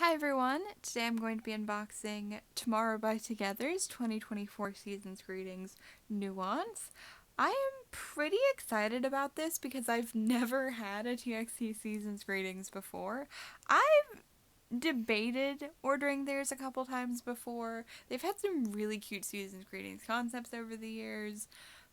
Hi everyone, today I'm going to be unboxing Tomorrow by Together's 2024 Season's Greetings Nuance. I am pretty excited about this because I've never had a TXT Season's Greetings before. I've debated ordering theirs a couple times before. They've had some really cute Season's Greetings concepts over the years,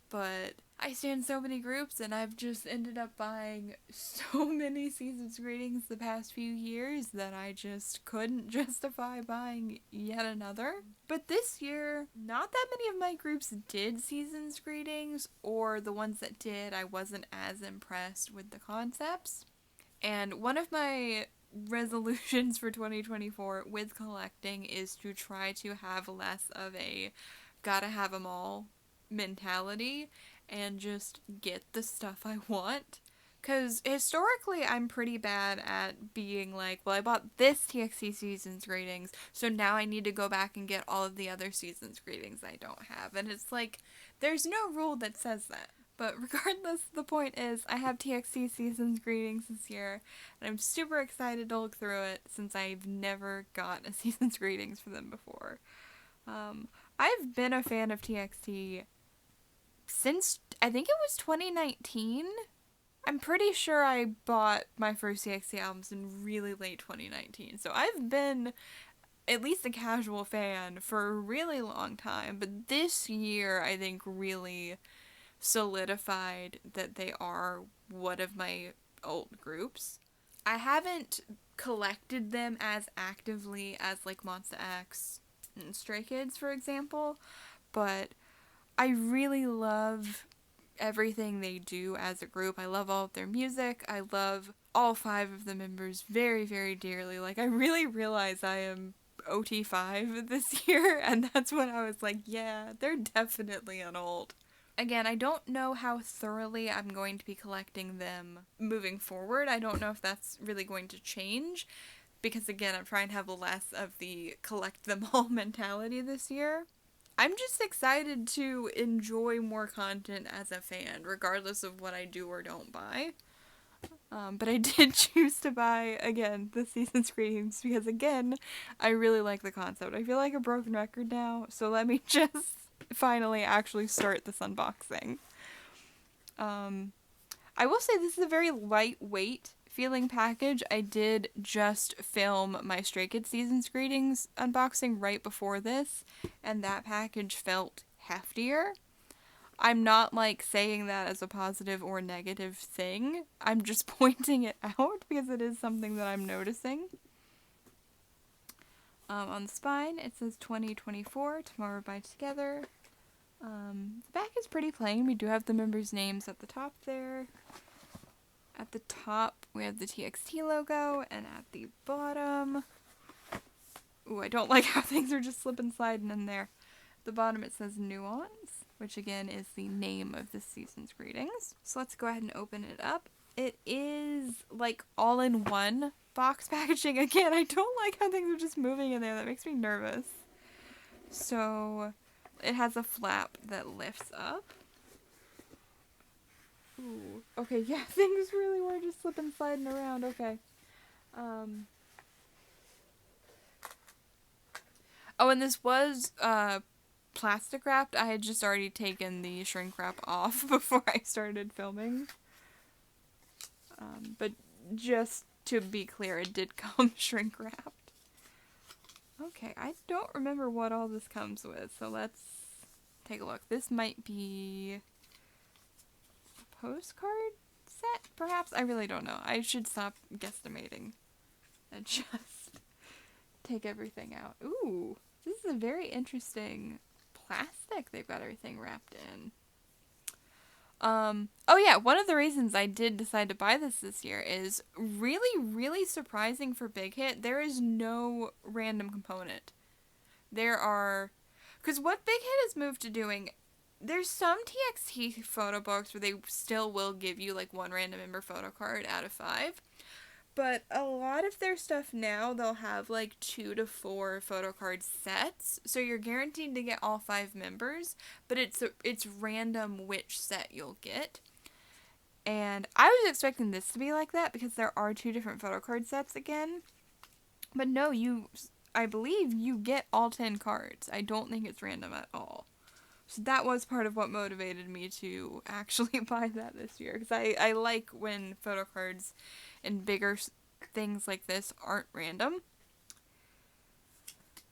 but I stay in so many groups and I've just ended up buying so many Season's Greetings the past few years that I just couldn't justify buying yet another. But this year, not that many of my groups did Season's Greetings, or the ones that did, I wasn't as impressed with the concepts. And one of my resolutions for 2024 with collecting is to try to have less of a gotta have them all mentality and just get the stuff I want. Because historically, I'm pretty bad at being like, well, I bought this TXT Season's Greetings, so now I need to go back and get all of the other Season's Greetings I don't have. And it's like, there's no rule that says that. But regardless, the point is, I have TXT Season's Greetings this year, and I'm super excited to look through it since I've never got a Season's Greetings for them before. I've been a fan of TXT since, I think it was 2019. I'm pretty sure I bought my first TXT albums in really late 2019. So I've been at least a casual fan for a really long time. But this year, I think, really solidified that they are one of my old groups. I haven't collected them as actively as like Monsta X and Stray Kids, for example, but I really love everything they do as a group. I love all of their music. I love all 5 of the members very, very dearly. Like, I really realize I am OT5 this year, and that's when I was like, yeah, they're definitely an old. Again, I don't know how thoroughly I'm going to be collecting them moving forward. I don't know if that's really going to change, because again, I'm trying to have less of the collect them all mentality this year. I'm just excited to enjoy more content as a fan, regardless of what I do or don't buy. But I did choose to buy, again, the Season's Greetings because, again, I really like the concept. I feel like a broken record now, so let me just finally actually start this unboxing. I will say this is a very lightweight feeling package. I did just film my Stray Kids Season's Greetings unboxing right before this, and that package felt heftier. I'm not like saying that as a positive or negative thing. I'm just pointing it out because it is something that I'm noticing. On the spine, it says 2024, Tomorrow by Together. The back is pretty plain. We do have the members' names at the top there. At the top, we have the TXT logo, and at the bottom... Ooh, I don't like how things are just slipping sliding in there. At the bottom it says NUANCE, which again is the name of this season's greetings. So let's go ahead and open it up. It is like all-in-one box packaging. Again, I don't like how things are just moving in there. That makes me nervous. So it has a flap that lifts up. Ooh. Okay, yeah, things really were just slipping sliding around. Okay. Oh, and this was plastic wrapped. I had just already taken the shrink wrap off before I started filming. But just to be clear, it did come shrink wrapped. Okay, I don't remember what all this comes with, so let's take a look. This might be a postcard set, perhaps? I really don't know. I should stop guesstimating and just take everything out. Ooh, this is a very interesting plastic they've got everything wrapped in. Oh yeah, one of the reasons I did decide to buy this year is really, really surprising for Big Hit. There is no random component. There are... Because what Big Hit has moved to doing... There's some TXT photo books where they still will give you like 1 random member photo card out of 5. But a lot of their stuff now, they'll have like 2 to 4 photo card sets. So you're guaranteed to get all 5 members, but it's random which set you'll get. And I was expecting this to be like that because there are 2 different photo card sets again. But no, I believe you get all 10 cards. I don't think it's random at all. So that was part of what motivated me to actually buy that this year. Because I like when photo cards and bigger things like this aren't random.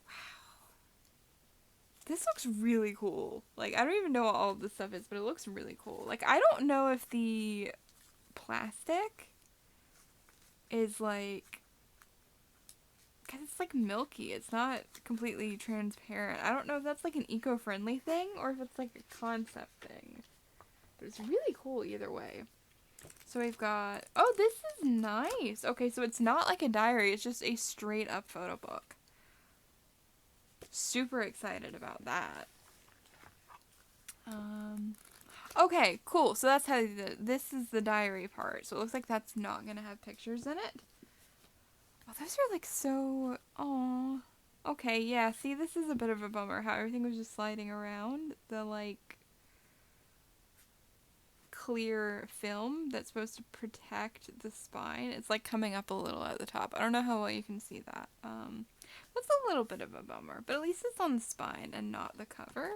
Wow. This looks really cool. Like, I don't even know what all of this stuff is, but it looks really cool. Like, I don't know if the plastic is like... because it's like milky. It's not completely transparent. I don't know if that's like an eco-friendly thing or if it's like a concept thing. But it's really cool either way. So we've got... oh, this is nice. Okay, so it's not like a diary. It's just a straight up photo book. Super excited about that. Okay, cool. So that's how this is the diary part. So it looks like that's not going to have pictures in it. Oh, those are like so... aw. Okay, yeah, see, this is a bit of a bummer how everything was just sliding around. The, like, clear film that's supposed to protect the spine. It's, like, coming up a little at the top. I don't know how well you can see that. That's a little bit of a bummer, but at least it's on the spine and not the cover.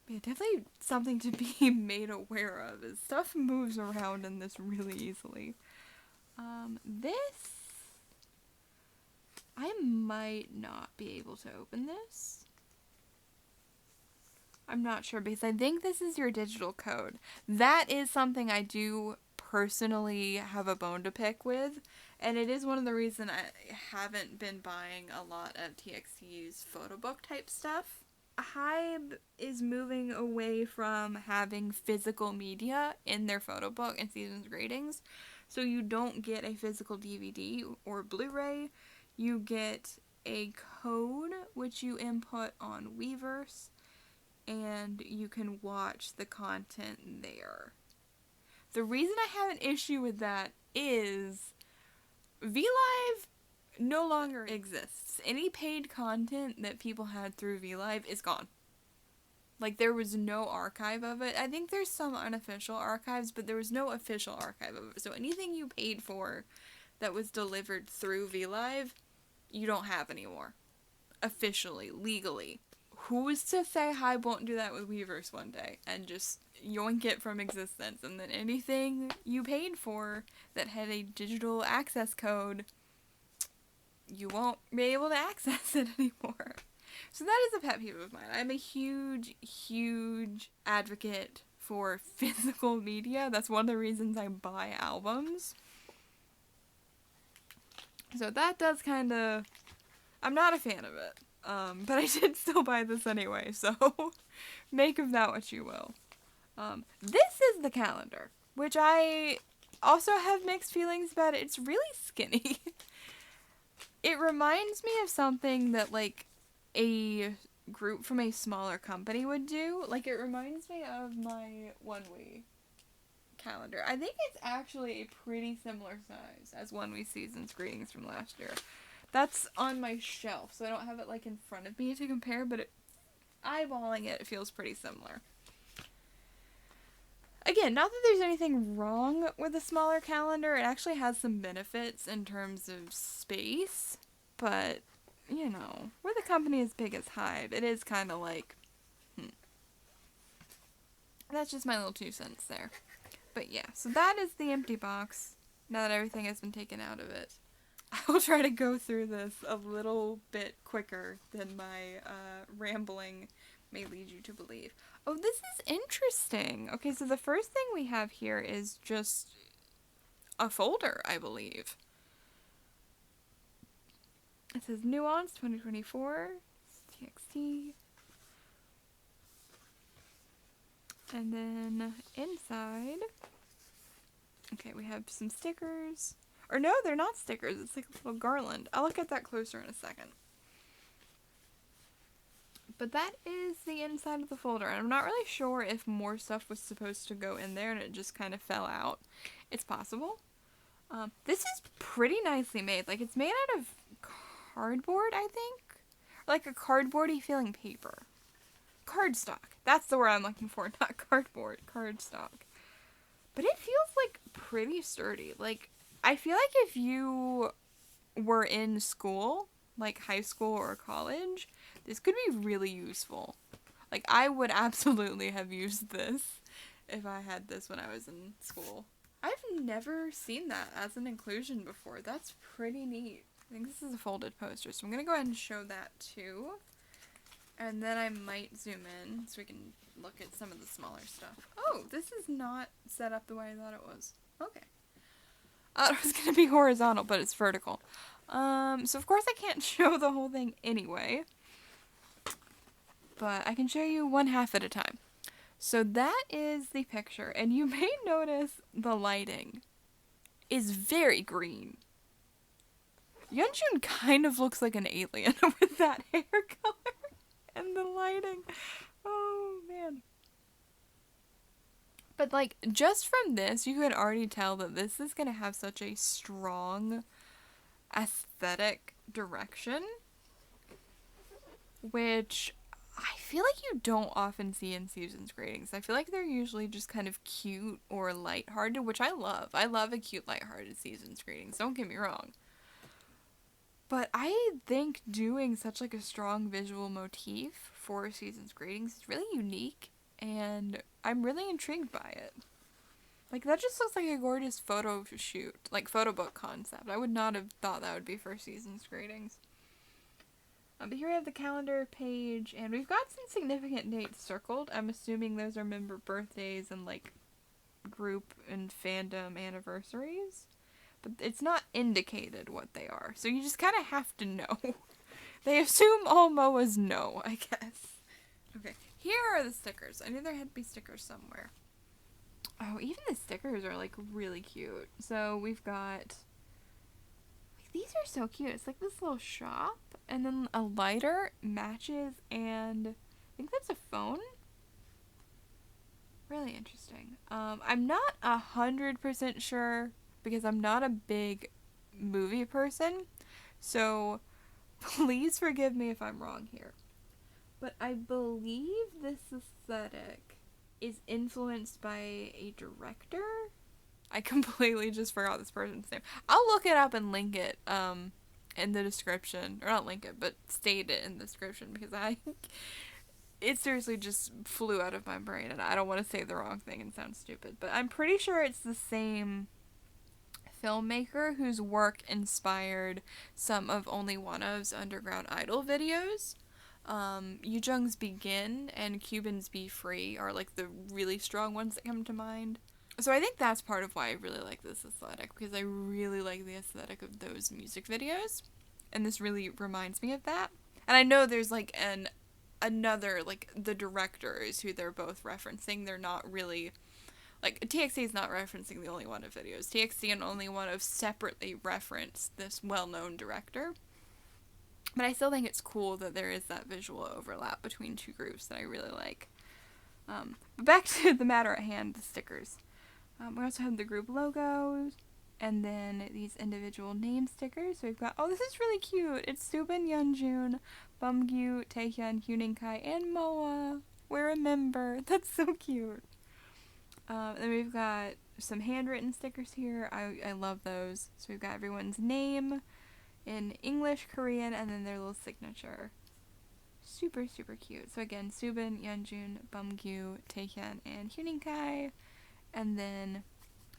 But yeah, definitely something to be made aware of is stuff moves around in this really easily. This, I might not be able to open this. I'm not sure because I think this is your digital code. That is something I do personally have a bone to pick with, and it is one of the reasons I haven't been buying a lot of TXT's photobook type stuff. Hybe is moving away from having physical media in their photobook and season's gradings. So you don't get a physical DVD or Blu-ray. You get a code which you input on Weverse, and you can watch the content there. The reason I have an issue with that is VLive no longer exists. Any paid content that people had through VLive is gone. Like, there was no archive of it. I think there's some unofficial archives, but there was no official archive of it. So anything you paid for that was delivered through VLive, you don't have anymore. Officially, legally. Who is to say Hybe won't do that with Weverse one day and just yoink it from existence, and then anything you paid for that had a digital access code, you won't be able to access it anymore. So that is a pet peeve of mine. I'm a huge, huge advocate for physical media. That's one of the reasons I buy albums. So that does kind of... I'm not a fan of it. But I did still buy this anyway, so make of that what you will. This is the calendar, which I also have mixed feelings about. It's really skinny. It reminds me of something that, like, a group from a smaller company would do. Like, it reminds me of my One We calendar. I think it's actually a pretty similar size as One We Season's Greetings from last year. That's on my shelf, so I don't have it, like, in front of me to compare, but eyeballing it feels pretty similar. Again, not that there's anything wrong with a smaller calendar. It actually has some benefits in terms of space, but, you know, with a company as big as Hybe, it is kind of like, That's just my little 2 cents there. But yeah, so that is the empty box, now that everything has been taken out of it. I will try to go through this a little bit quicker than my rambling may lead you to believe. Oh, this is interesting. Okay, so the first thing we have here is just a folder, I believe. It says NUANCE 2024, TXT. And then inside, okay, we have some stickers. Or no, they're not stickers. It's like a little garland. I'll look at that closer in a second. But that is the inside of the folder. And I'm not really sure if more stuff was supposed to go in there and it just kind of fell out. It's possible. This is pretty nicely made. Like, it's made out of cardboard, I think. Or like a cardboardy feeling paper. Cardstock. That's the word I'm looking for, not cardboard. Cardstock. But it feels like pretty sturdy. Like, I feel like if you were in school, like high school or college, this could be really useful. Like, I would absolutely have used this if I had this when I was in school. I've never seen that as an inclusion before. That's pretty neat. I think this is a folded poster, so I'm going to go ahead and show that too. And then I might zoom in so we can look at some of the smaller stuff. Oh, this is not set up the way I thought it was. Okay. It was going to be horizontal, but it's vertical. So of course I can't show the whole thing anyway. But I can show you one half at a time. So that is the picture, and you may notice the lighting is very green. Yeonjun kind of looks like an alien with that hair color and the lighting. Oh, man. But, like, just from this, you can already tell that this is going to have such a strong aesthetic direction, which I feel like you don't often see in season's greetings. I feel like they're usually just kind of cute or lighthearted, which I love. I love a cute, lighthearted season's greetings, don't get me wrong. But I think doing such like a strong visual motif for season's greetings is really unique, and I'm really intrigued by it. Like, that just looks like a gorgeous photo shoot, like photobook concept. I would not have thought that would be for season's greetings. But here we have the calendar page, and we've got some significant dates circled. I'm assuming those are member birthdays and, like, group and fandom anniversaries. But it's not indicated what they are, so you just kind of have to know. They assume all MOAs know, I guess. Okay, here are the stickers. I knew there had to be stickers somewhere. Oh, even the stickers are, like, really cute. So we've got... These are so cute. It's like this little shop, and then a lighter, matches, and I think that's a phone. Really interesting. I'm not 100% sure because I'm not a big movie person, so please forgive me if I'm wrong here. But I believe this aesthetic is influenced by a director. I completely just forgot this person's name. I'll look it up and link it in the description. Or not link it, but state it in the description, because it seriously just flew out of my brain, and I don't want to say the wrong thing and sound stupid. But I'm pretty sure it's the same filmmaker whose work inspired some of Only One of's Underground Idol videos. Yoojung's Begin and Cuban's Be Free are like the really strong ones that come to mind. So I think that's part of why I really like this aesthetic, because I really like the aesthetic of those music videos, and this really reminds me of that. And I know there's like another, like, the directors who they're both referencing, they're not really, like, TXT is not referencing the Only One of videos. TXT and Only One of separately reference this well-known director. But I still think it's cool that there is that visual overlap between two groups that I really like. But back to the matter at hand, the stickers. We also have the group logos, and then these individual name stickers. So we've got, oh, this is really cute. It's Subin, Yeonjun, Bumgyu, Taehyun, Huening-kai, and Moa. We're a member. That's so cute. Then we've got some handwritten stickers here. I love those. So we've got everyone's name in English, Korean, and then their little signature. Super, super cute. So again, Subin, Yeonjun, Bumgyu, Taehyun, and Huening-kai. And then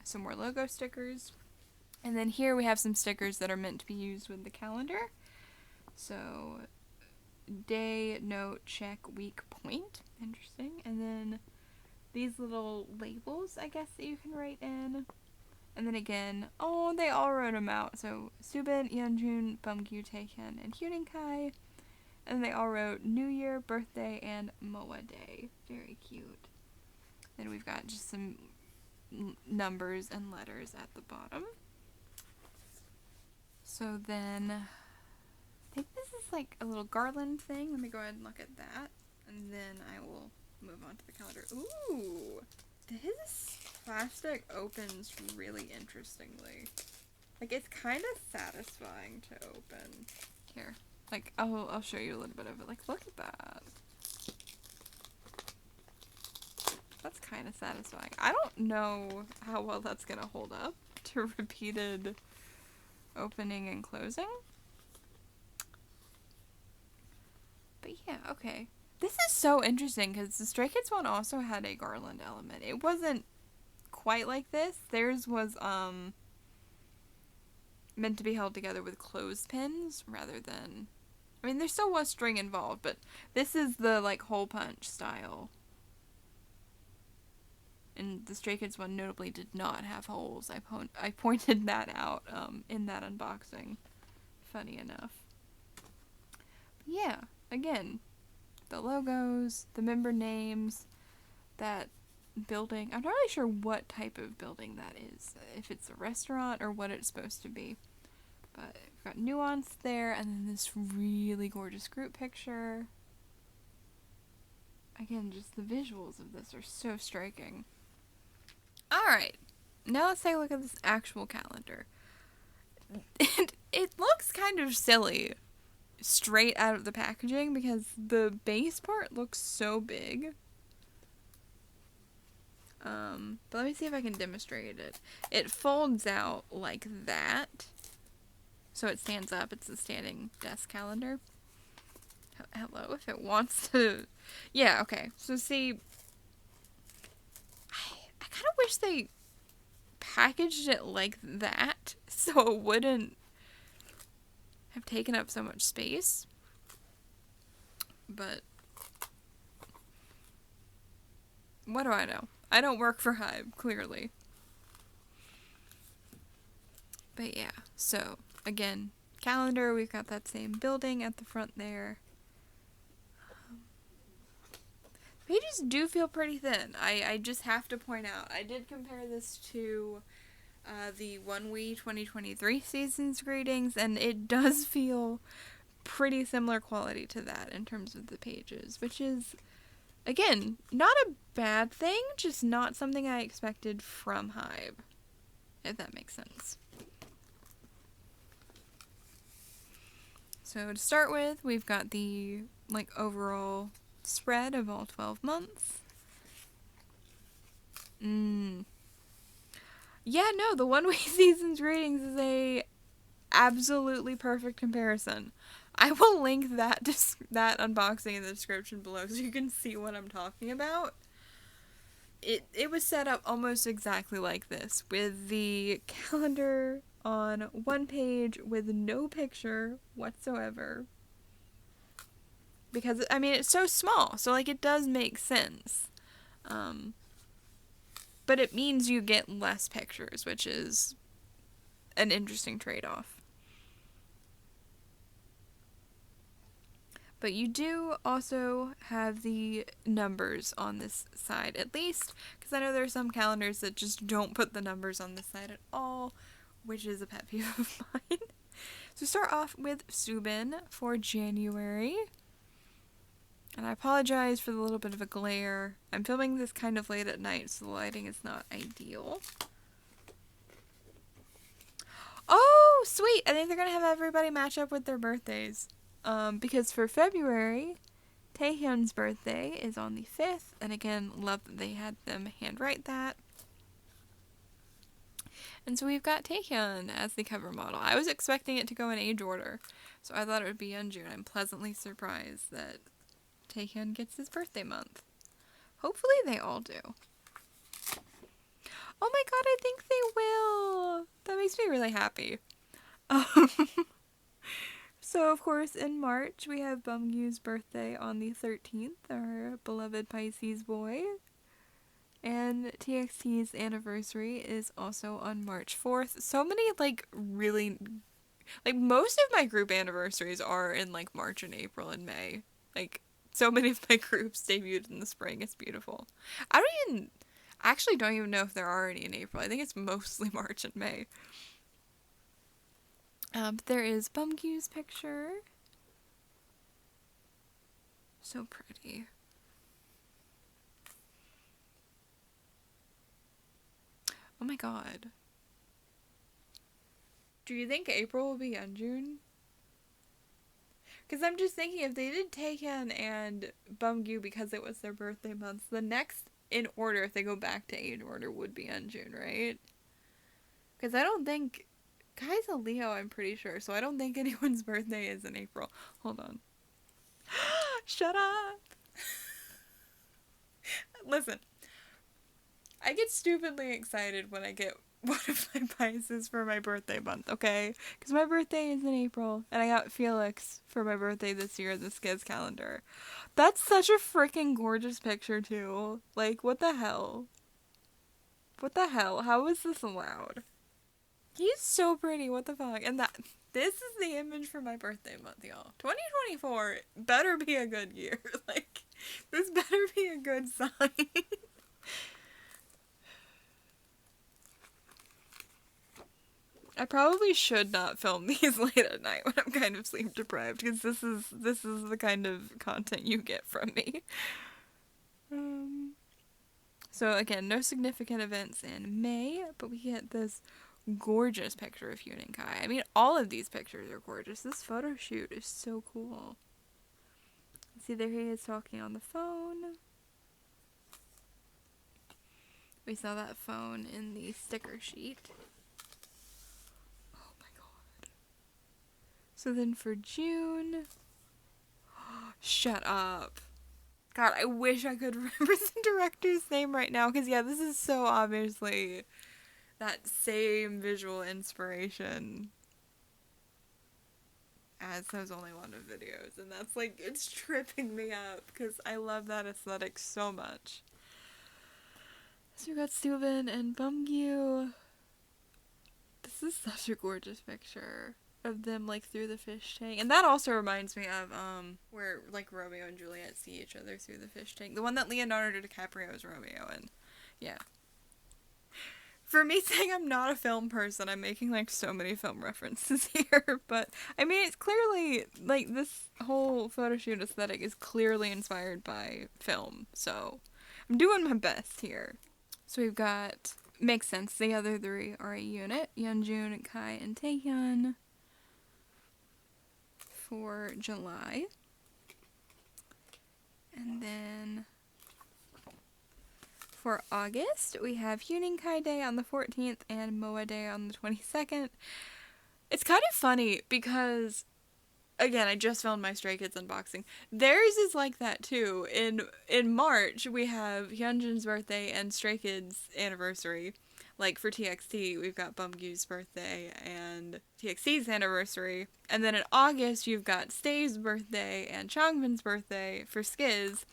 some more logo stickers. And then here we have some stickers that are meant to be used with the calendar. So, day, note, check, week, point. Interesting. And then these little labels, I guess, that you can write in. And then again, oh, they all wrote them out. So, Subin, Yeonjun, Bumgyu, Taehyun, and Huening-kai. And they all wrote New Year, birthday, and Moa Day. Very cute. Then we've got just some numbers and letters at the bottom. So then, I think this is like a little garland thing. Let me go ahead and look at that, and then I will move on to the calendar. Ooh, this plastic opens really interestingly. Like, it's kind of satisfying to open. Here, like, I'll show you a little bit of it. Like, look at that. That's kind of satisfying. I don't know how well that's gonna hold up to repeated opening and closing. But yeah, okay. This is so interesting because the Stray Kids one also had a garland element. It wasn't quite like this. Theirs was meant to be held together with clothespins rather than... I mean, there still was string involved, but this is the, like, hole punch style. And the Stray Kids one notably did not have holes. I pointed that out in that unboxing. Funny enough. Yeah, again, the logos, the member names, that building. I'm not really sure what type of building that is. If it's a restaurant or what it's supposed to be. But we've got Nuance there, and then this really gorgeous group picture. Again, just the visuals of this are so striking. Alright, now let's take a look at this actual calendar. It looks kind of silly straight out of the packaging because the base part looks so big. But let me see if I can demonstrate it. It folds out like that. So it stands up. It's a standing desk calendar. Hello, if it wants to... Yeah, okay. So see, I kind of wish they packaged it like that so it wouldn't have taken up so much space. But what do I know? I don't work for Hive, clearly. But yeah, so again, calendar, we've got that same building at the front there. Pages do feel pretty thin. I just have to point out, I did compare this to the 1WE 2023 season's greetings, and it does feel pretty similar quality to that in terms of the pages, which is, again, not a bad thing, just not something I expected from Hive, if that makes sense. So to start with, we've got the overall spread of all 12 months. Yeah, no, the 1WE season's greetings is a absolutely perfect comparison. I will link that unboxing in the description below so you can see what I'm talking about. It was set up almost exactly like this, with the calendar on one page with no picture whatsoever. Because, I mean, it's so small, so, it does make sense. But it means you get less pictures, which is an interesting trade-off. But you do also have the numbers on this side, at least, because I know there are some calendars that just don't put the numbers on this side at all, which is a pet peeve of mine. So start off with Subin for January. And I apologize for the little bit of a glare. I'm filming this kind of late at night, so the lighting is not ideal. Oh, sweet! I think they're going to have everybody match up with their birthdays. Because for February, Taehyun's birthday is on the 5th, and again, love that they had them handwrite that. And so we've got Taehyun as the cover model. I was expecting it to go in age order, so I thought it would be Yeonjun. I'm pleasantly surprised that Taehyun gets his birthday month. Hopefully they all do. Oh my god, I think they will! That makes me really happy. So, of course, in March, we have Bumgyu's birthday on the 13th, our beloved Pisces boy. And TXT's anniversary is also on March 4th. So many, really... most of my group anniversaries are in, March and April and May. So many of my groups debuted in the spring. It's beautiful. I actually don't even know if there are any in April. I think it's mostly March and May. But there is Bumgyu's picture. So pretty. Oh my god. Do you think April will be Yeonjun? Because I'm just thinking, if they did Taehyun and Bumgyu because it was their birthday months, the next in order, if they go back to age order, would be Yeonjun, right? Because I don't think Kai's a Leo, I'm pretty sure, so I don't think anyone's birthday is in April. Hold on. Shut up! Listen, I get stupidly excited when I get one of my Pisces for my birthday month, okay? Because my birthday is in April, and I got Felix for my birthday this year in the Skiz calendar. That's such a freaking gorgeous picture, too. Like, what the hell? What the hell? How is this allowed? He's so pretty, what the fuck? And this is the image for my birthday month, y'all. 2024 better be a good year. Like, this better be a good sign. I probably should not film these late at night when I'm kind of sleep deprived, because this is the kind of content you get from me. So again, no significant events in May, but we get this gorgeous picture of Hyun and Kai. I mean, all of these pictures are gorgeous. This photo shoot is so cool. See, there he is talking on the phone. We saw that phone in the sticker sheet. Oh my god. So then for June... Shut up. God, I wish I could remember the director's name right now, because yeah, this is so obviously that same visual inspiration as those Only Wanted videos, and that's like, it's tripping me up, because I love that aesthetic so much. So we got Subin and Bumgyu. This is such a gorgeous picture of them like through the fish tank, and that also reminds me of where like Romeo and Juliet see each other through the fish tank, the one that Leonardo DiCaprio is Romeo in. Yeah, for me saying I'm not a film person, I'm making like so many film references here, but I mean, it's clearly like this whole photo shoot aesthetic is clearly inspired by film, so I'm doing my best here. So we've got, makes sense, the other three are a unit, Yeonjun, Kai, and Taehyun for July. And then for August, we have Hyunin Kai Day on the 14th and Moa Day on the 22nd. It's kind of funny because, again, I just filmed my Stray Kids unboxing. Theirs is like that too. In March, we have Hyunjin's birthday and Stray Kids' anniversary. Like for TXT, we've got Bumgyu's birthday and TXT's anniversary. And then in August, you've got Stay's birthday and Changbin's birthday for Skiz.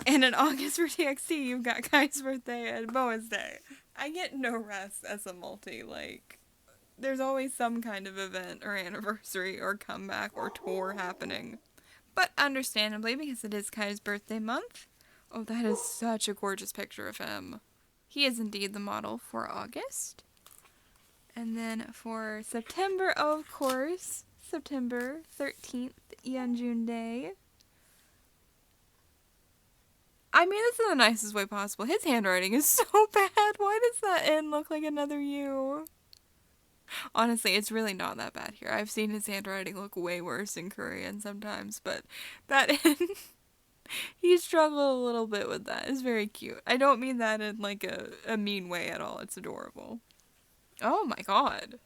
And in August for TXT, you've got Kai's birthday and Moa's day. I get no rest as a multi, like... There's always some kind of event or anniversary or comeback or tour happening. But understandably, because it is Kai's birthday month. Oh, that is such a gorgeous picture of him. He is indeed the model for August. And then for September, oh, of course, September 13th, Yeonjun Day. I mean, this is the nicest way possible. His handwriting is so bad. Why does that N look like another U? Honestly, it's really not that bad here. I've seen his handwriting look way worse in Korean sometimes, but that he struggled a little bit with that. It's very cute. I don't mean that in like a mean way at all. It's adorable. Oh my god.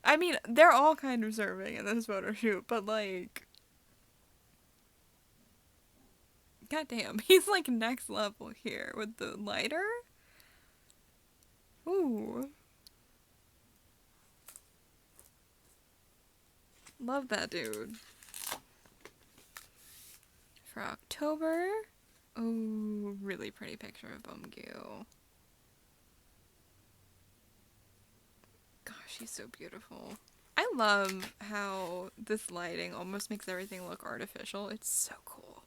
I mean, they're all kind of serving in this photo shoot, but like... Goddamn, he's like next level here with the lighter. Ooh. Love that dude. For October, oh, really pretty picture of Bumgyu. Gosh, he's so beautiful. I love how this lighting almost makes everything look artificial. It's so cool.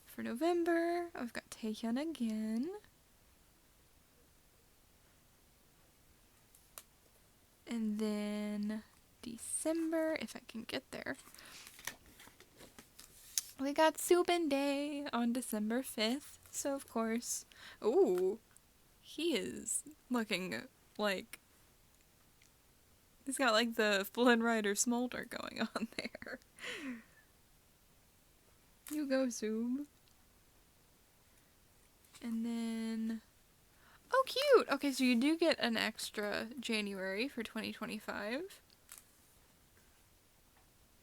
For November, I've got Taehyun again. And then December, if I can get there. We got Subin Day on December 5th. So, of course, ooh, he is looking like, he's got like the Flynn Rider smolder going on there. You go, Sub. And then, Oh, cute! Okay, so you do get an extra January for 2025.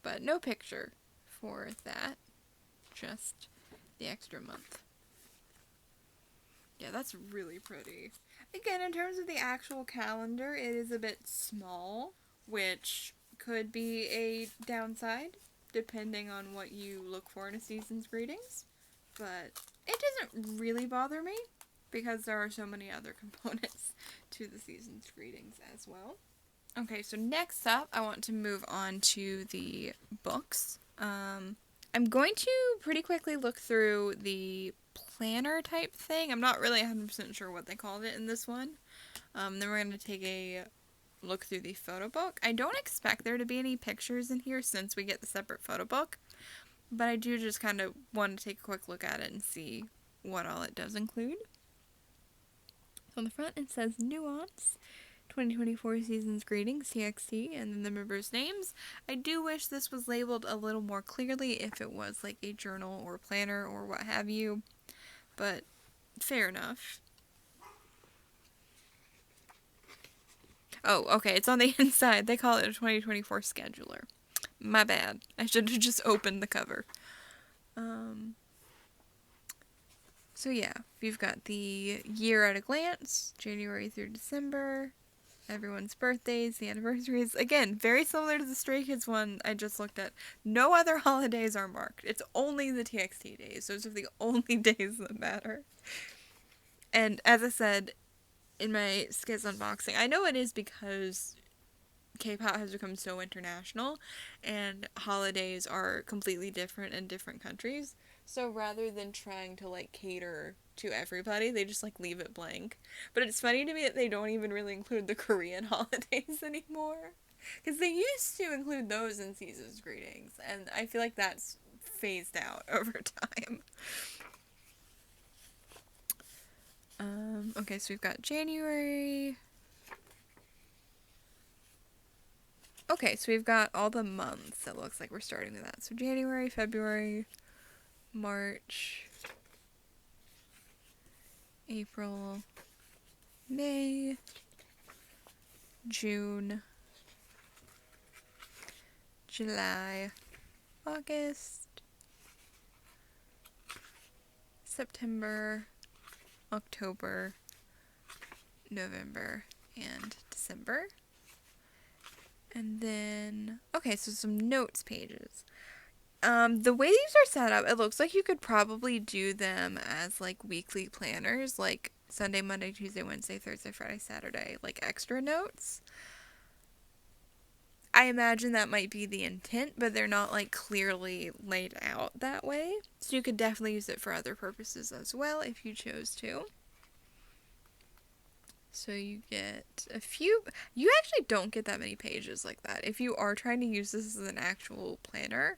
But no picture for that. Just the extra month. Yeah, that's really pretty. Again, in terms of the actual calendar, it is a bit small, which could be a downside, depending on what you look for in a season's greetings. But it doesn't really bother me, because there are so many other components to the season's greetings as well. Okay, so next up, I want to move on to the books. I'm going to pretty quickly look through the planner type thing. I'm not really 100% sure what they called it in this one. Then we're going to take a look through the photo book. I don't expect there to be any pictures in here since we get the separate photo book, but I do just kind of want to take a quick look at it and see what all it does include. So on the front it says Nuance 2024 Seasons Greetings, TXT, and then the members' names. I do wish this was labeled a little more clearly if it was like a journal or planner or what have you, but fair enough. Oh, okay, it's on the inside. They call it a 2024 scheduler. My bad. I should have just opened the cover. So yeah, we've got the year at a glance, January through December, everyone's birthdays, the anniversaries. Again, very similar to the Stray Kids one I just looked at. No other holidays are marked. It's only the TXT days. Those are the only days that matter. And as I said in my Skiz unboxing, I know it is because K-pop has become so international and holidays are completely different in different countries. So rather than trying to like cater to everybody, they just like leave it blank. But it's funny to me that they don't even really include the Korean holidays anymore. Because they used to include those in Season's Greetings, and I feel like that's phased out over time. Okay, so we've got January. Okay, so we've got all the months. It looks like we're starting with that. So January, February, March, April, May, June, July, August, September, October, November, and December. And then, okay, so some notes pages. The way these are set up, it looks like you could probably do them as like weekly planners, like Sunday, Monday, Tuesday, Wednesday, Thursday, Friday, Saturday, like extra notes. I imagine that might be the intent, but they're not like clearly laid out that way. So you could definitely use it for other purposes as well if you chose to. So you get a few, you actually don't get that many pages like that. If you are trying to use this as an actual planner,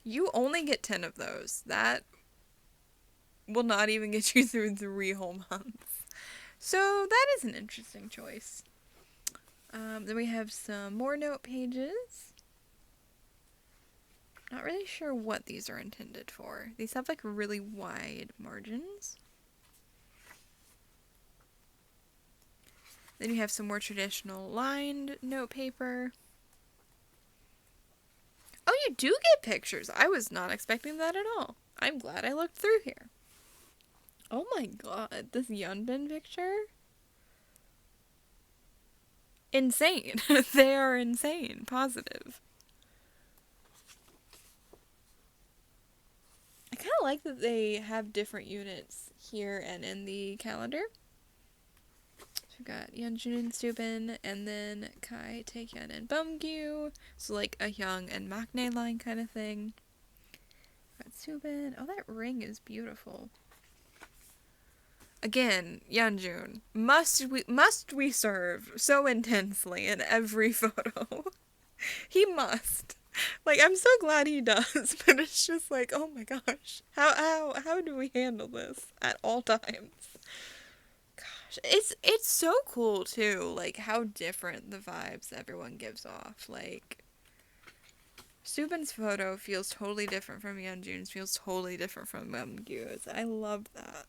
you only get 10 of those. That will not even get you through 3 whole months. So that is an interesting choice. Then we have some more note pages. Not really sure what these are intended for. These have like really wide margins. Then you have some more traditional lined note paper. Oh, you do get pictures. I was not expecting that at all. I'm glad I looked through here. Oh my god, this Yeonbin picture? Insane. They are insane. Positive. I kind of like that they have different units here and in the calendar. So we've got Yeonjun and Stubin, and then Kai, Taehyun, and Bumgyu. So like a Young and Maknae line kind of thing. We've got Stubin. Oh, that ring is beautiful. Again, Yeonjun, must we serve so intensely in every photo? He must. Like, I'm so glad he does, but it's just like, oh my gosh, how do we handle this at all times? Gosh, it's so cool too, like how different the vibes everyone gives off. Like, Subin's photo feels totally different from Yeonjun's, feels totally different from Beomgyu's. I love that.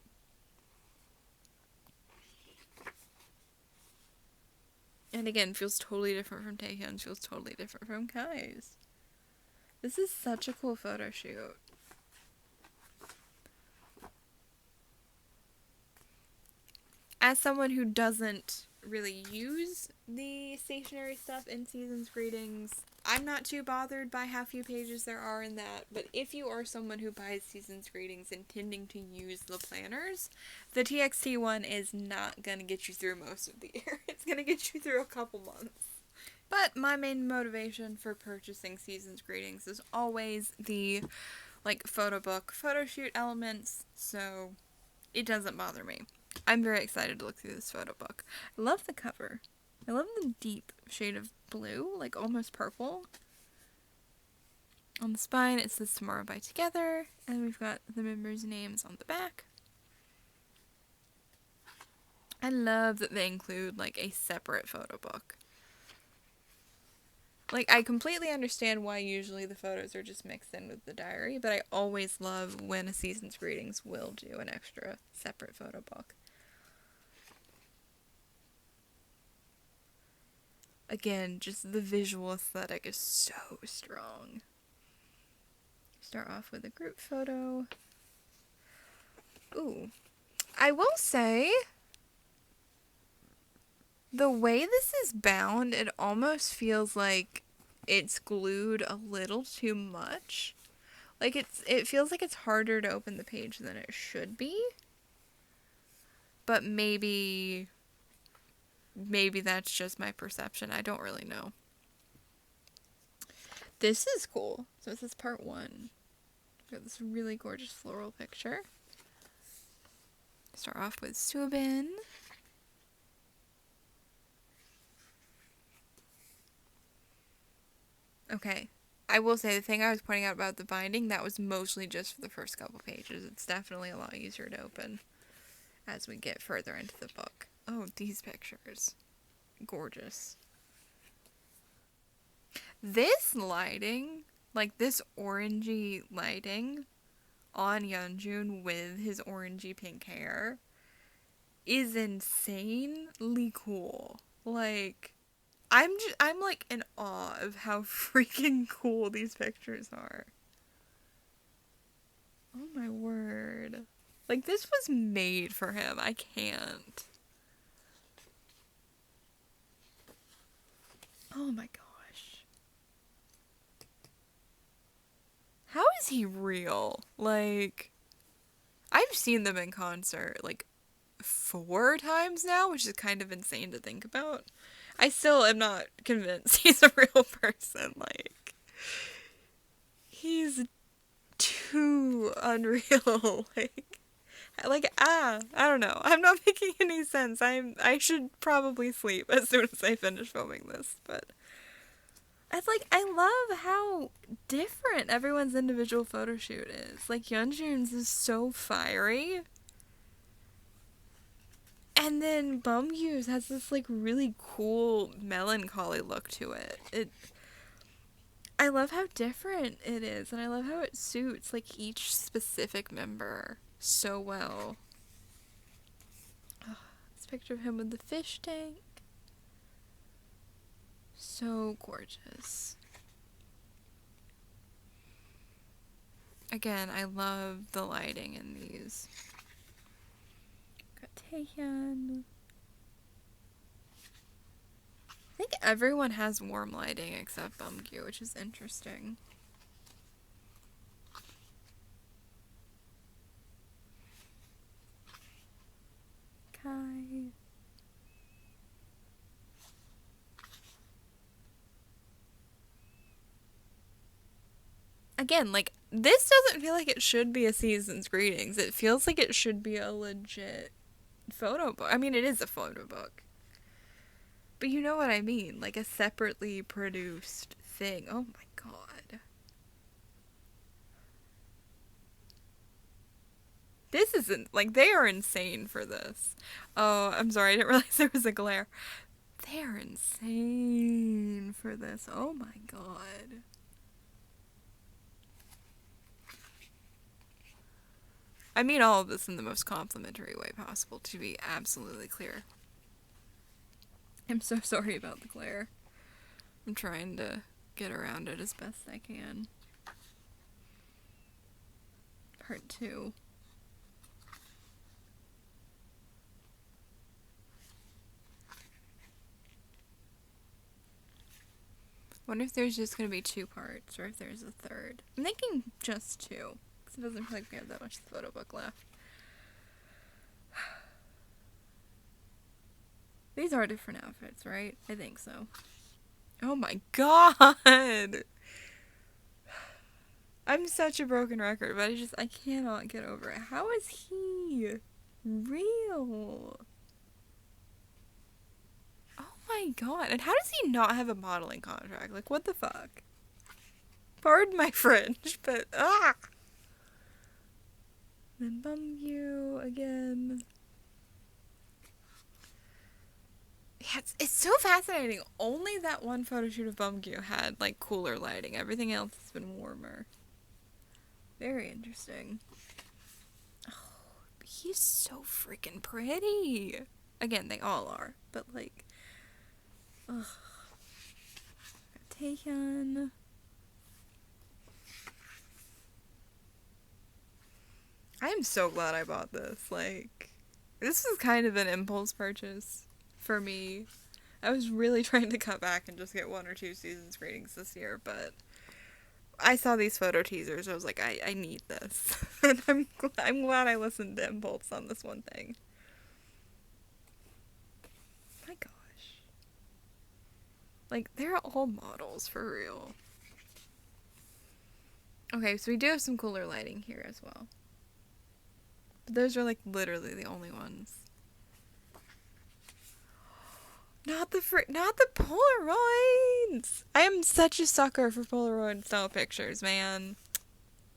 And again, feels totally different from Taehyun's, feels totally different from Kai's. This is such a cool photo shoot. As someone who doesn't really use the stationery stuff in Season's Greetings, I'm not too bothered by how few pages there are in that, but if you are someone who buys Season's Greetings intending to use the planners, the TXT one is not going to get you through most of the year. It's going to get you through a couple months. But my main motivation for purchasing Season's Greetings is always the, photo book, photo shoot elements, so it doesn't bother me. I'm very excited to look through this photo book. I love the cover. I love the deep shade of blue, almost purple. On the spine, it says Tomorrow by Together, and we've got the members' names on the back. I love that they include, a separate photo book. I completely understand why usually the photos are just mixed in with the diary, but I always love when a Season's Greetings will do an extra separate photo book. Again, just the visual aesthetic is so strong. Start off with a group photo. Ooh. I will say, the way this is bound, it almost feels like it's glued a little too much. It feels like it's harder to open the page than it should be. But maybe that's just my perception. I don't really know. This is cool. So this is part 1. We've got this really gorgeous floral picture. Start off with Subin. Okay. I will say the thing I was pointing out about the binding, that was mostly just for the first couple pages. It's definitely a lot easier to open as we get further into the book. Oh, these pictures. Gorgeous. This lighting, this orangey lighting on Yeonjun with his orangey pink hair is insanely cool. I'm in awe of how freaking cool these pictures are. Oh my word. This was made for him. I can't. Oh my gosh. How is he real? I've seen them in concert, 4 times now, which is kind of insane to think about. I still am not convinced he's a real person. He's too unreal. I don't know. I'm not making any sense. I should probably sleep as soon as I finish filming this, but it's I love how different everyone's individual photo shoot is. Yeonjun's is so fiery. And then Beomgyu's has this really cool melancholy look to it. I love how different it is, and I love how it suits each specific member so well. Oh, this picture of him with the fish tank. So gorgeous. Again, I love the lighting in these. Got Taehyun. I think everyone has warm lighting except Beomgyu, which is interesting. Kai. Again, this doesn't feel like it should be a Season's Greetings. It feels like it should be a legit photo book. I mean, it is a photo book. But you know what I mean, a separately produced thing. Oh my god. This isn't, they are insane for this. Oh, I'm sorry, I didn't realize there was a glare. They're insane for this. Oh my god. I mean all of this in the most complimentary way possible, to be absolutely clear. I'm so sorry about the glare. I'm trying to get around it as best I can. Part 2. Wonder if there's just gonna be 2 parts, or if there's a third. I'm thinking just 2, because it doesn't feel like we have that much photo book left. These are different outfits, right? I think so. Oh my god! I'm such a broken record, but I cannot get over it. How is he real? Oh my god. And how does he not have a modeling contract? Like, what the fuck? Pardon my French, but Then bum you again. Yeah, it's so fascinating. Only that one photo shoot of Bumgyu had, like, cooler lighting. Everything else has been warmer. Very interesting. Oh, he's so freaking pretty. Again, they all are. But, like, ugh. Taehyun. I am so glad I bought this. Like, this was kind of an impulse purchase for me. I was really trying to cut back and just get 1 or 2 seasons ratings this year, but I saw these photo teasers. I was like, I need this. And I'm glad I listened to impulse on this one thing. My gosh. Like, they're all models, for real. Okay, so we do have some cooler lighting here as well. But those are, like, literally the only ones. Not the Polaroids! I am such a sucker for Polaroid style pictures, man.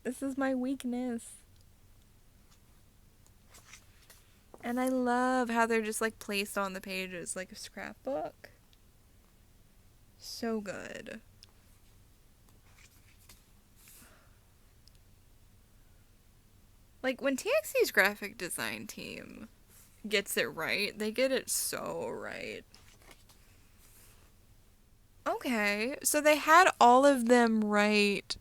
This is my weakness. And I love how they're just, like, placed on the pages like a scrapbook. So good. Like, when TXT's graphic design team gets it right, they get it so right. Okay, so they had all of them right.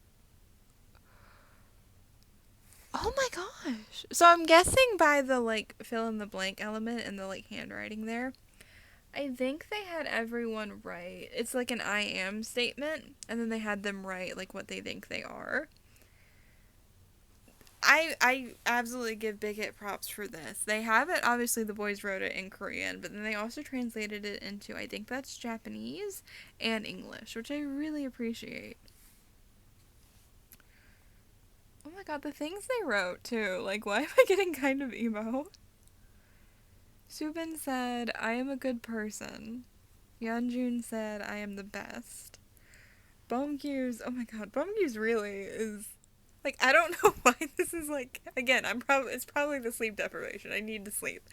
Oh my gosh. So I'm guessing by the, like, fill in the blank element and the, like, handwriting there, I think they had everyone right. It's like an I am statement, and then they had them write, like, what they think they are. I absolutely give Big Hit props for this. They have it, obviously the boys wrote it in Korean, but then they also translated it into, I think that's Japanese and English, which I really appreciate. Oh my god, the things they wrote too. Like, why am I getting kind of emo? Subin said, I am a good person. Yeonjun said, I am the best. Bumgyu's, oh my god, Bumgyu's really is, like, I don't know why this is, like, again, it's probably the sleep deprivation. I need to sleep.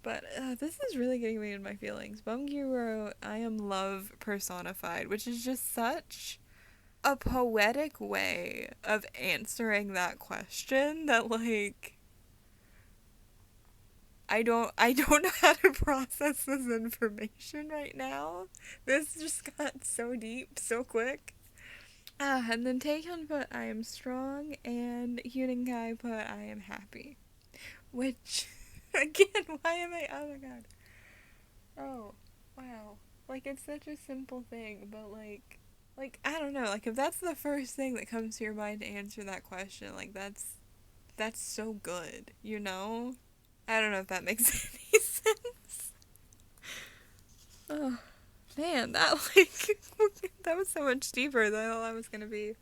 But this is really getting me in my feelings. Bumgyu wrote, I am love personified, which is just such a poetic way of answering that question that, like, I don't know how to process this information right now. This just got so deep so quick. And then Taehyun put I am strong, and Hyunin Kai put I am happy. Which, again, why am I, oh my god. Oh, wow. Like, it's such a simple thing, but like, I don't know, like, if that's the first thing that comes to your mind to answer that question, like, that's so good, you know? I don't know if that makes any sense. Oh, man, that, like, that was so much deeper than I thought that was gonna be.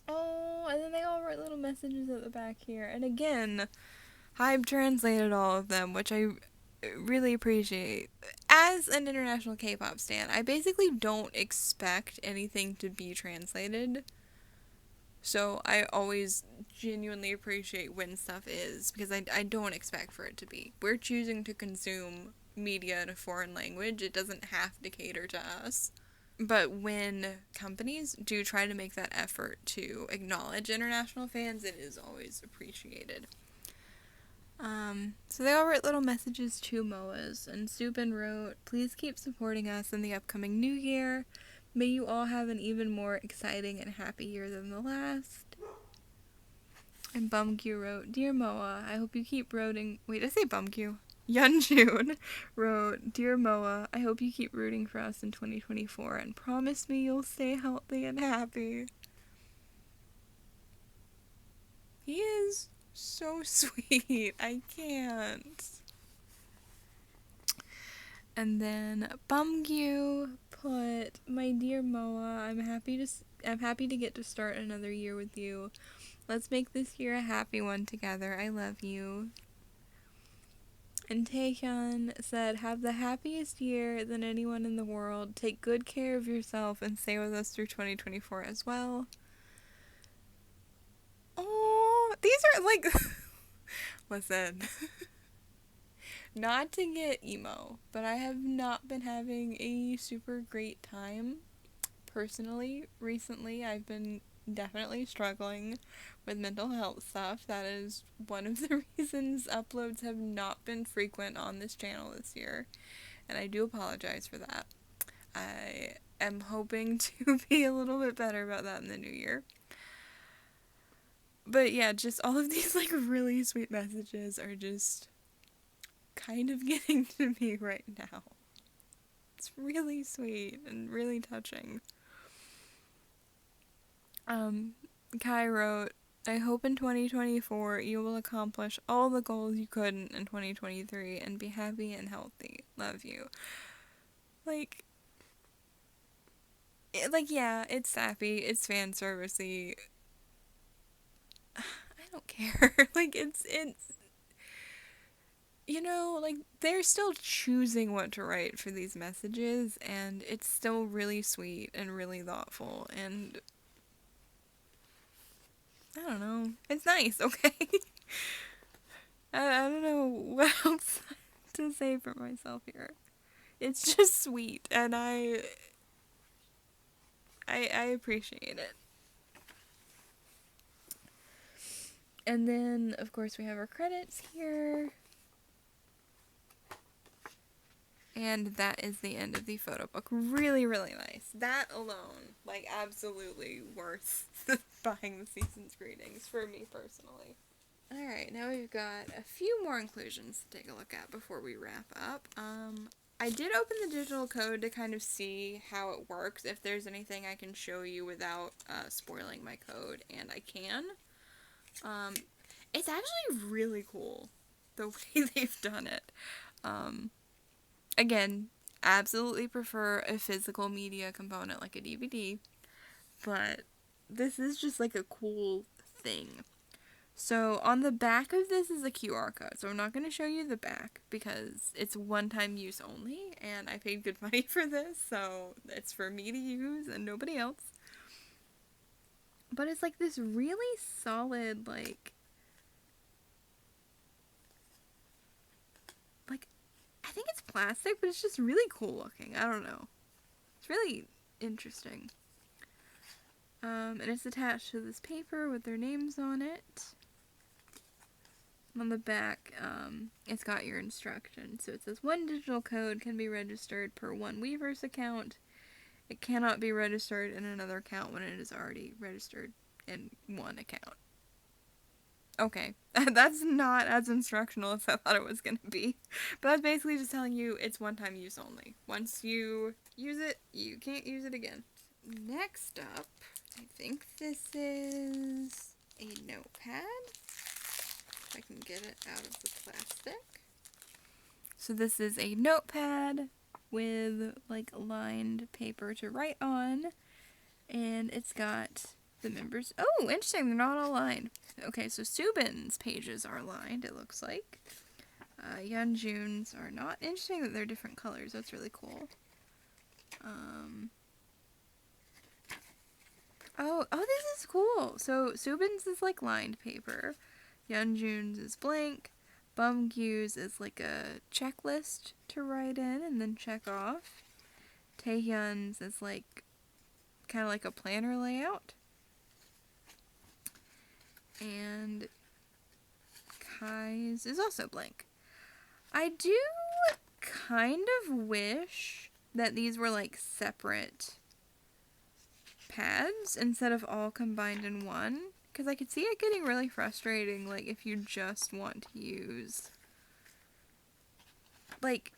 Oh, and then they all write little messages at the back here. And again, Hybe translated all of them, which I really appreciate. As an international K-pop stan, I basically don't expect anything to be translated. So I always genuinely appreciate when stuff is, because I don't expect for it to be. We're choosing to consume media in a foreign language. It doesn't have to cater to us. But when companies do try to make that effort to acknowledge international fans, it is always appreciated. So they all wrote little messages to Moas, and Subin wrote, "Please keep supporting us in the upcoming new year. May you all have an even more exciting and happy year than the last." And Bumgyu wrote, "Dear Moa, I hope you keep rooting..." Wait, did I say Bumgyu? Yeonjun wrote, "Dear Moa, I hope you keep rooting for us in 2024 and promise me you'll stay healthy and happy." He is so sweet. I can't. And then Bumgyu put, "My dear Moa, I'm happy to get to start another year with you. Let's make this year a happy one together. I love you." And Taehyun said, "Have the happiest year than anyone in the world. Take good care of yourself and stay with us through 2024 as well." Oh, these are like, listen, not to get emo, but I have not been having a super great time personally recently. I've been definitely struggling with mental health stuff. That is one of the reasons uploads have not been frequent on this channel this year, and I do apologize for that. I am hoping to be a little bit better about that in the new year. But yeah, just all of these like really sweet messages are just kind of getting to me right now. It's really sweet and really touching. Kai wrote, "I hope in 2024 you will accomplish all the goals you couldn't in 2023 and be happy and healthy. Love you." Like, yeah, it's sappy, it's fan servicey. I don't care. Like, it's you know, like, they're still choosing what to write for these messages, and it's still really sweet and really thoughtful, and I don't know. It's nice, okay? I don't know what else to say for myself here. It's just sweet, and I appreciate it. And then, of course, we have our credits here. And that is the end of the photo book. Really, really nice. That alone, like, absolutely worth buying the season's greetings for me personally. Alright, now we've got a few more inclusions to take a look at before we wrap up. I did open the digital code to kind of see how it works, if there's anything I can show you without spoiling my code, and I can. It's actually really cool, the way they've done it. Again, absolutely prefer a physical media component like a DVD, but this is just like a cool thing. So on the back of this is a QR code, so I'm not going to show you the back because it's one-time use only, and I paid good money for this, so it's for me to use and nobody else. But it's like this really solid, like I think it's plastic, but it's just really cool looking. I don't know. It's really interesting. And it's attached to this paper with their names on it. On the back, it's got your instructions. So it says, "One digital code can be registered per one Weverse account. It cannot be registered in another account when it is already registered in one account." Okay, that's not as instructional as I thought it was going to be. But that's basically just telling you it's one-time use only. Once you use it, you can't use it again. Next up, I think this is a notepad. If I can get it out of the plastic. So this is a notepad with like lined paper to write on. And it's got the members. Oh, interesting. They're not all lined. Okay, so Subin's pages are lined, it looks like. Yeonjun's are not. Interesting that they're different colors. That's really cool. Oh, this is cool. So Subin's is like lined paper. Yeonjun's is blank. Bumgyu's is like a checklist to write in and then check off. Taehyun's is like kind of like a planner layout. And Kai's is also blank. I do kind of wish that these were like separate pads instead of all combined in one, because I could see it getting really frustrating, like if you just want to use like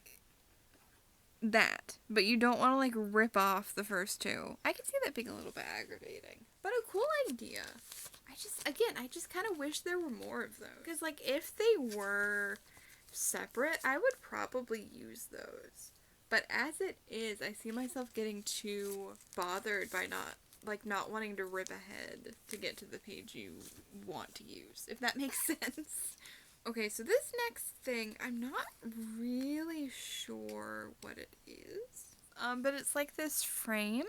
that, but you don't want to like rip off the first two. I could see that being a little bit aggravating, but a cool idea. I just kind of wish there were more of those, because like if they were separate, I would probably use those. But as it is, I see myself getting too bothered by not wanting to rip ahead to get to the page you want to use, if that makes sense. Okay, so this next thing, I'm not really sure what it is. But it's like this frame.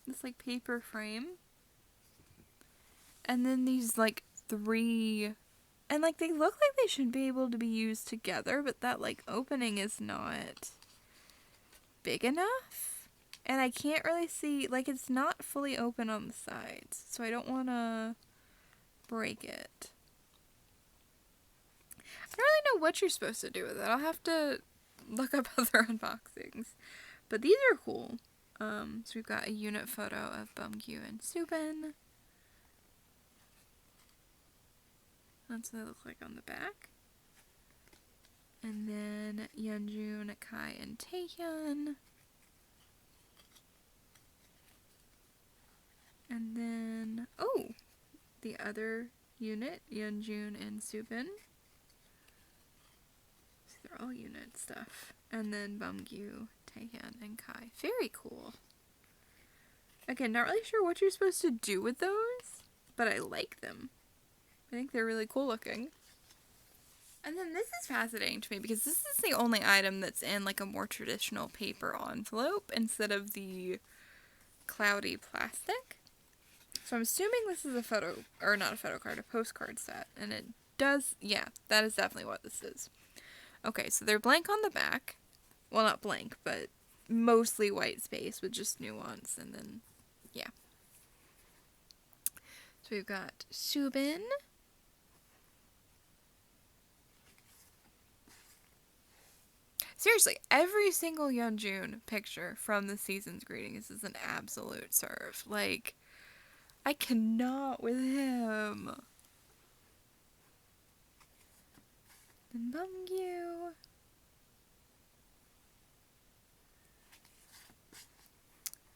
This like paper frame. And then these like three, and like they look like they should be able to be used together, but that like opening is not big enough. And I can't really see, like it's not fully open on the sides, so I don't want to break it. I don't really know what you're supposed to do with it. I'll have to look up other unboxings. But these are cool. So we've got a unit photo of Bumgyu and Subin. That's what they look like on the back. And then Yeonjun, Kai, and Taehyun. And then, oh, the other unit, Yeonjun and Subin. So they're all unit stuff. And then Bumgyu, Taehyun, and Kai. Very cool. Again, not really sure what you're supposed to do with those, but I like them. I think they're really cool looking. And then this is fascinating to me because this is the only item that's in like a more traditional paper envelope instead of the cloudy plastic. So I'm assuming this is a a postcard set. And it does, yeah, that is definitely what this is. Okay, so they're blank on the back. Well, not blank, but mostly white space with just nuance, and then, yeah. So we've got Subin. Seriously, every single Yeonjun picture from the season's greetings is an absolute serve. Like, I cannot with him. Then Bumgyu.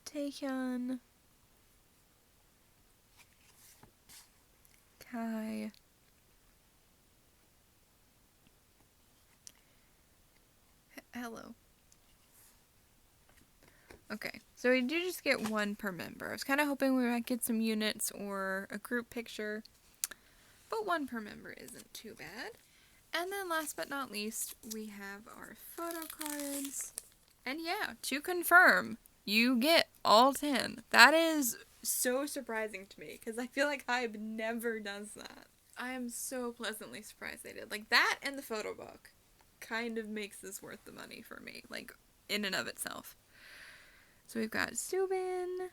Taehyun. Kai. Hello. Okay, so we do just get one per member. I was kind of hoping we might get some units or a group picture, but one per member isn't too bad. And then last but not least, we have our photo cards. And yeah, to confirm, you get all 10. That is so surprising to me, because I feel like Hybe never does that. I am so pleasantly surprised they did. Like, that and the photo book kind of makes this worth the money for me, like, in and of itself. So we've got Subin.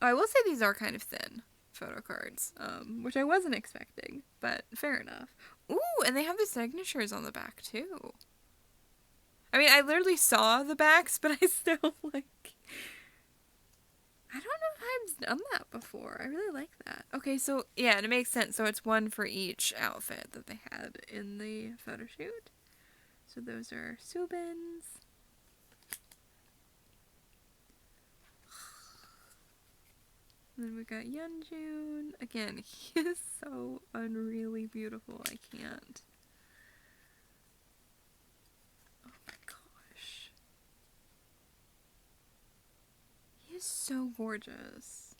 I will say these are kind of thin photo cards, which I wasn't expecting, but fair enough. Ooh, and they have the signatures on the back, too. I mean, I literally saw the backs, but I still, like, I don't know if I've done that before. I really like that. Okay, so, yeah, it makes sense. So it's one for each outfit that they had in the photo shoot. So those are Subin's. Then we got Yeonjun. Again, he is so unreally beautiful. I can't. Oh my gosh. He is so gorgeous.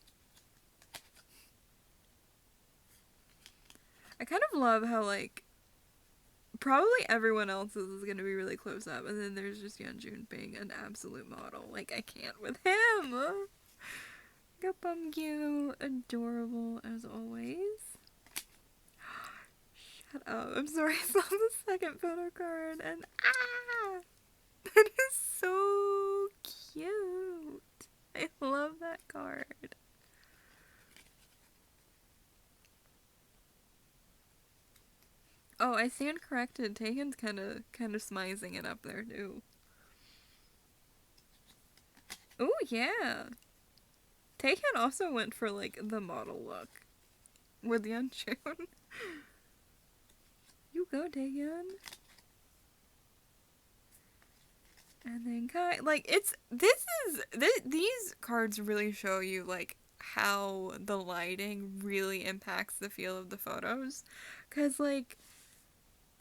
I kind of love how, like, probably everyone else's is going to be really close up, and then there's just Yeonjun being an absolute model. Like, I can't with him. Got Bumgyu, adorable as always. Shut up. I'm sorry, I saw the second photo card, and that is so cute. I love that card. Oh, I stand corrected. Taehyun's kind of smizing it up there too. Oh yeah. Taehyun also went for like the model look with the Yeoncheon. You go, Taehyun. And then Kai, like these cards really show you like how the lighting really impacts the feel of the photos, cause like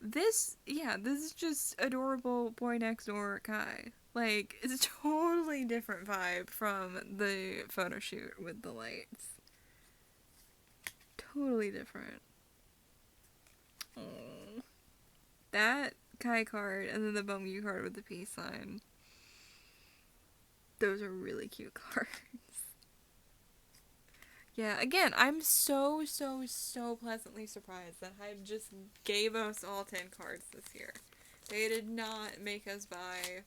this is just adorable boy next door Kai. Like it's a totally different vibe from the photo shoot with the lights. Totally different. Aww. That Kai card and then the Bumyu card with the peace sign. Those are really cute cards. Yeah, again, I'm so pleasantly surprised that Hybe just gave us all 10 cards this year. They did not make us buy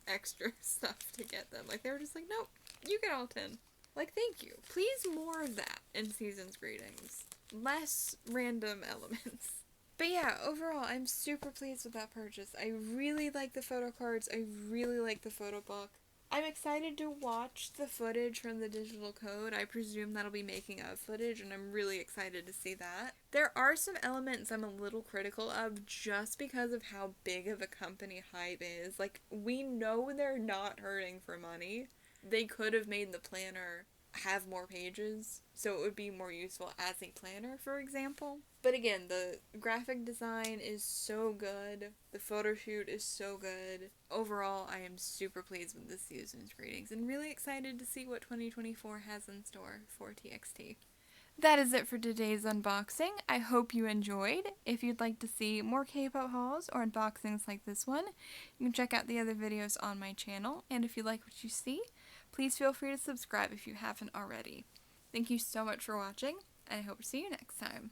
extra stuff to get them. Like, they were just like, nope, you get all 10. Like, thank you. Please more of that in Season's Greetings. Less random elements. But yeah, overall, I'm super pleased with that purchase. I really like the photo cards. I really like the photo book. I'm excited to watch the footage from the digital code. I presume that'll be making of footage, and I'm really excited to see that. There are some elements I'm a little critical of just because of how big of a company Hybe is. Like, we know they're not hurting for money. They could have made the planner have more pages, so it would be more useful as a planner, for example. But again, the graphic design is so good. The photo shoot is so good. Overall, I am super pleased with this season's greetings and really excited to see what 2024 has in store for TXT. That is it for today's unboxing. I hope you enjoyed. If you'd like to see more K-pop hauls or unboxings like this one, you can check out the other videos on my channel. And if you like what you see, please feel free to subscribe if you haven't already. Thank you so much for watching, and I hope to see you next time.